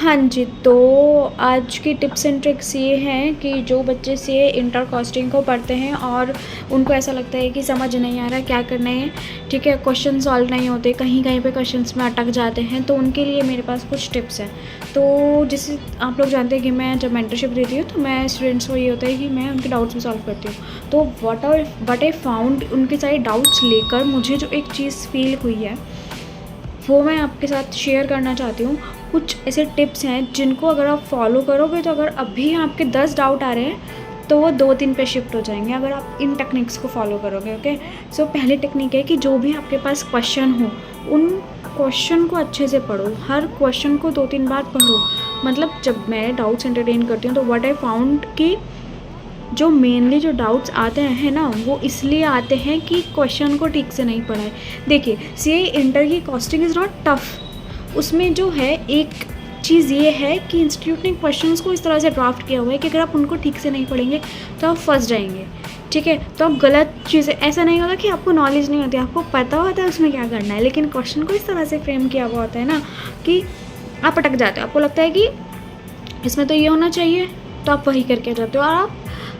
हाँ जी, तो आज की टिप्स एंड ट्रिक्स ये हैं कि जो बच्चे सीए इंटर कॉस्टिंग को पढ़ते हैं और उनको ऐसा लगता है कि समझ नहीं आ रहा क्या करना है, ठीक है, क्वेश्चन सॉल्व नहीं होते, कहीं कहीं पे क्वेश्चंस में अटक जाते हैं, तो उनके लिए मेरे पास कुछ टिप्स हैं। तो जैसे आप लोग जानते हैं कि मैं जब मेंटरशिप देती हूँ तो मैं स्टूडेंट्स को ये होता है कि मैं उनके डाउट्स भी सॉल्व करती हूँ। तो वट आई फाउंड, उनके सारे डाउट्स लेकर मुझे जो एक चीज़ फील हुई है वो मैं आपके साथ शेयर करना चाहती हूँ। कुछ ऐसे टिप्स हैं जिनको अगर आप फॉलो करोगे तो अगर अभी आपके 10 डाउट आ रहे हैं तो वो 2-3 पे शिफ्ट हो जाएंगे अगर आप इन टेक्निक्स को फॉलो करोगे। ओके, सो पहली टेक्निक है कि जो भी आपके पास क्वेश्चन हो उन क्वेश्चन को अच्छे से पढ़ो, हर क्वेश्चन को 2-3 बार पढ़ो। मतलब जब मैं डाउट्स एंटरटेन करती हूँ तो व्हाट आई फाउंड कि जो मेनली जो डाउट्स आते हैं ना वो इसलिए आते हैं कि क्वेश्चन को ठीक से नहीं पढ़ा है। देखिए, सीए इंटर की कॉस्टिंग इज़ नॉट टफ, उसमें जो है एक चीज़ ये है कि इंस्टीट्यूट ने क्वेश्चंस को इस तरह से ड्राफ्ट किया हुआ है कि अगर आप उनको ठीक से नहीं पढ़ेंगे तो आप फंस जाएंगे, ठीक है। तो आप गलत चीज़ें, ऐसा नहीं होता कि आपको नॉलेज नहीं होती, आपको पता होता है उसमें क्या करना है, लेकिन क्वेश्चन को इस तरह से फ्रेम किया हुआ होता है ना कि आप अटक जाते हो। आपको लगता है कि इसमें तो ये होना चाहिए, तो आप वही करके जाते हो और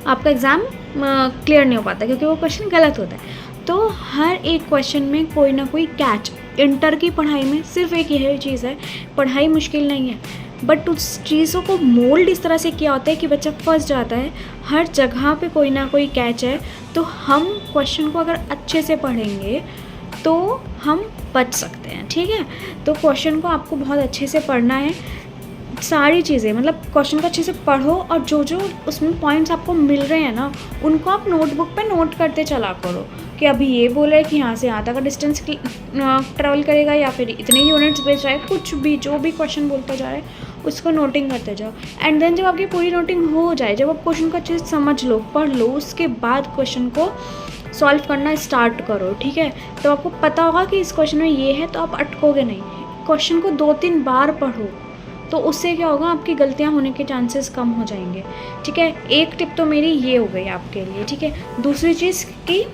आपका एग्ज़ाम क्लियर नहीं हो पाता क्योंकि वो क्वेश्चन गलत होता है। तो हर एक क्वेश्चन में कोई ना कोई कैच, इंटर की पढ़ाई में सिर्फ एक यही चीज़ है, पढ़ाई मुश्किल नहीं है, बट उस चीज़ों को मोल्ड इस तरह से किया होता है कि बच्चा फंस जाता है। हर जगह पे कोई ना कोई कैच है, तो हम क्वेश्चन को अगर अच्छे से पढ़ेंगे तो हम बच सकते हैं, ठीक है। तो क्वेश्चन को आपको बहुत अच्छे से पढ़ना है, सारी चीज़ें, मतलब क्वेश्चन को अच्छे से पढ़ो और जो जो उसमें पॉइंट्स आपको मिल रहे हैं ना उनको आप नोटबुक पे नोट करते चला करो कि अभी ये बोल रहा है कि यहाँ से यहाँ तक का डिस्टेंस ट्रैवल करेगा या फिर इतने यूनिट्स बेच रहा है, कुछ भी जो भी क्वेश्चन बोलता जा रहा है उसको नोटिंग करते जाओ। एंड देन जब आपकी पूरी नोटिंग हो जाए, जब आप क्वेश्चन को अच्छे से समझ लो, पढ़ लो, उसके बाद क्वेश्चन को सॉल्व करना स्टार्ट करो, ठीक है। तो आपको पता होगा कि इस क्वेश्चन में ये है, तो आप अटकोगे नहीं। क्वेश्चन को 2-3 बार पढ़ो, तो उससे क्या होगा, आपकी गलतियां होने के चांसेस कम हो जाएंगे, ठीक है। एक टिप तो मेरी ये हो गई आपके लिए, ठीक है। दूसरी चीज़ कि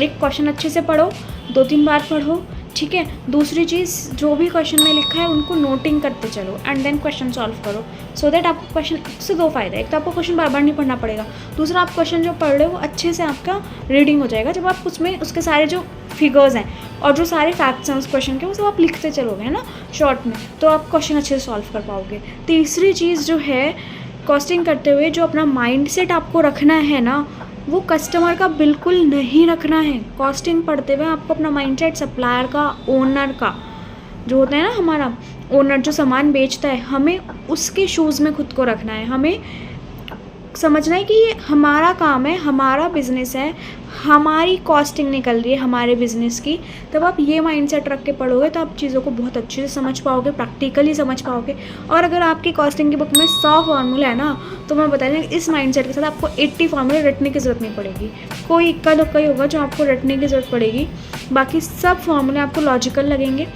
एक क्वेश्चन अच्छे से पढ़ो, 2-3 बार पढ़ो, ठीक है। दूसरी चीज़, जो भी क्वेश्चन में लिखा है उनको नोटिंग करते चलो एंड देन क्वेश्चन सॉल्व करो, सो दैट आपको क्वेश्चन से 2 फ़ायदा है। एक तो आपको क्वेश्चन बार बार नहीं पढ़ना पड़ेगा, दूसरा आप क्वेश्चन जो पढ़ रहे हो वो अच्छे से आपका रीडिंग हो जाएगा जब आप उसमें उसके सारे जो फिगर्स हैं और जो सारे फैक्ट्स हैं उस क्वेश्चन के वो सब आप लिखते चलोगे, है ना, शॉर्ट में, तो आप क्वेश्चन अच्छे से सॉल्व कर पाओगे। तीसरी चीज़ जो है, कॉस्टिंग करते हुए जो अपना माइंडसेट आपको रखना है ना, वो कस्टमर का बिल्कुल नहीं रखना है। कॉस्टिंग पढ़ते हुए आपको अपना माइंडसेट सप्लायर का, ओनर का, जो होता है ना हमारा ओनर जो सामान बेचता है, हमें उसके शूज़ में खुद को रखना है। हमें समझना है कि ये हमारा काम है, हमारा बिज़नेस है, हमारी कॉस्टिंग निकल रही है हमारे बिज़नेस की। तब आप ये माइंडसेट रख के पढ़ोगे तो आप चीज़ों को बहुत अच्छे से समझ पाओगे, प्रैक्टिकली समझ पाओगे। और अगर आपकी कॉस्टिंग की बुक में 100 फार्मूला है ना, तो मैं बता दें इस माइंडसेट के साथ आपको 80 फार्मूले रटने की ज़रूरत नहीं पड़ेगी। कोई इक्का दुक्का ही होगा जो आपको रटने की ज़रूरत पड़ेगी, बाकी सब फार्मूले आपको लॉजिकल लगेंगे।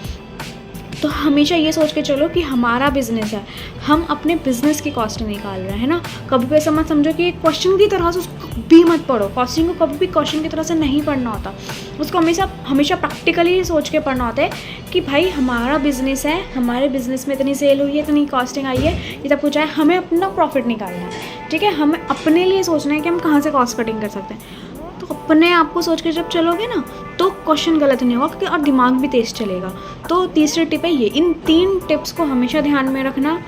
तो हमेशा ये सोच के चलो कि हमारा बिज़नेस है, हम अपने बिज़नेस की कॉस्टिंग निकाल रहे हैं ना। कभी भी ऐसा मत समझो कि क्वेश्चन की तरह से उसको कभी मत पढ़ो, कॉस्टिंग को कभी भी क्वेश्चन की तरह से नहीं पढ़ना होता, उसको हमेशा प्रैक्टिकली सोच के पढ़ना होता है कि भाई हमारा बिज़नेस है, हमारे बिज़नेस में इतनी सेल हुई है, इतनी कॉस्टिंग आई है, ये सब कुछ है, हमें अपना प्रॉफिट निकालना है, ठीक है। हमें अपने लिए सोचना है कि हम कहाँ से कॉस्ट कटिंग कर सकते हैं। तो अपने आप को सोच के जब चलोगे ना तो क्वेश्चन गलत नहीं होगा क्योंकि और दिमाग भी तेज़ चलेगा। तो तीसरी टिप है ये, इन 3 टिप्स को हमेशा ध्यान में रखना।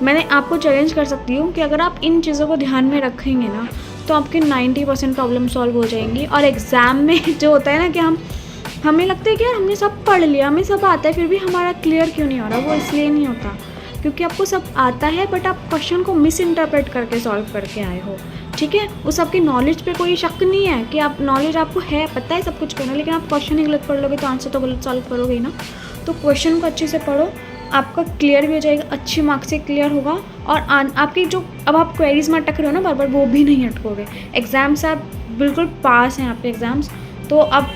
मैंने आपको चैलेंज कर सकती हूँ कि अगर आप इन चीज़ों को ध्यान में रखेंगे ना तो आपके 90% प्रॉब्लम सॉल्व हो जाएंगी। और एग्ज़ाम में जो होता है ना कि हमें लगता है कि यार हमने सब पढ़ लिया, हमें सब आता है, फिर भी हमारा क्लियर क्यों नहीं हो रहा, वो इसलिए नहीं होता क्योंकि आपको सब आता है बट आप क्वेश्चन को मिस इंटरप्रेट करके सॉल्व करके आए हो, ठीक है। उस आपकी नॉलेज पे कोई शक नहीं है कि आप नॉलेज आपको है, पता है सब कुछ करना, लेकिन आप क्वेश्चन ही गलत पढ़ लोगे तो आंसर तो गलत सॉल्व करोगे ही ना। तो क्वेश्चन को अच्छे से पढ़ो, आपका क्लियर भी हो जाएगा, अच्छे मार्क्स से क्लियर होगा। और आपकी जो अब आप क्वेरीज में अटक रहे हो ना बार बार, वो भी नहीं अटकोगे। एग्ज़ाम से आप बिल्कुल पास हैं आपके एग्ज़ाम्स, तो अब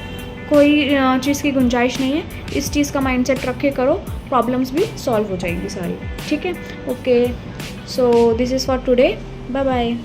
कोई चीज़ की गुंजाइश नहीं है। इस चीज़ का माइंडसेट रख के करो, प्रॉब्लम्स भी सॉल्व हो जाएंगी सारी, ठीक है। Okay, so this is for today, bye bye.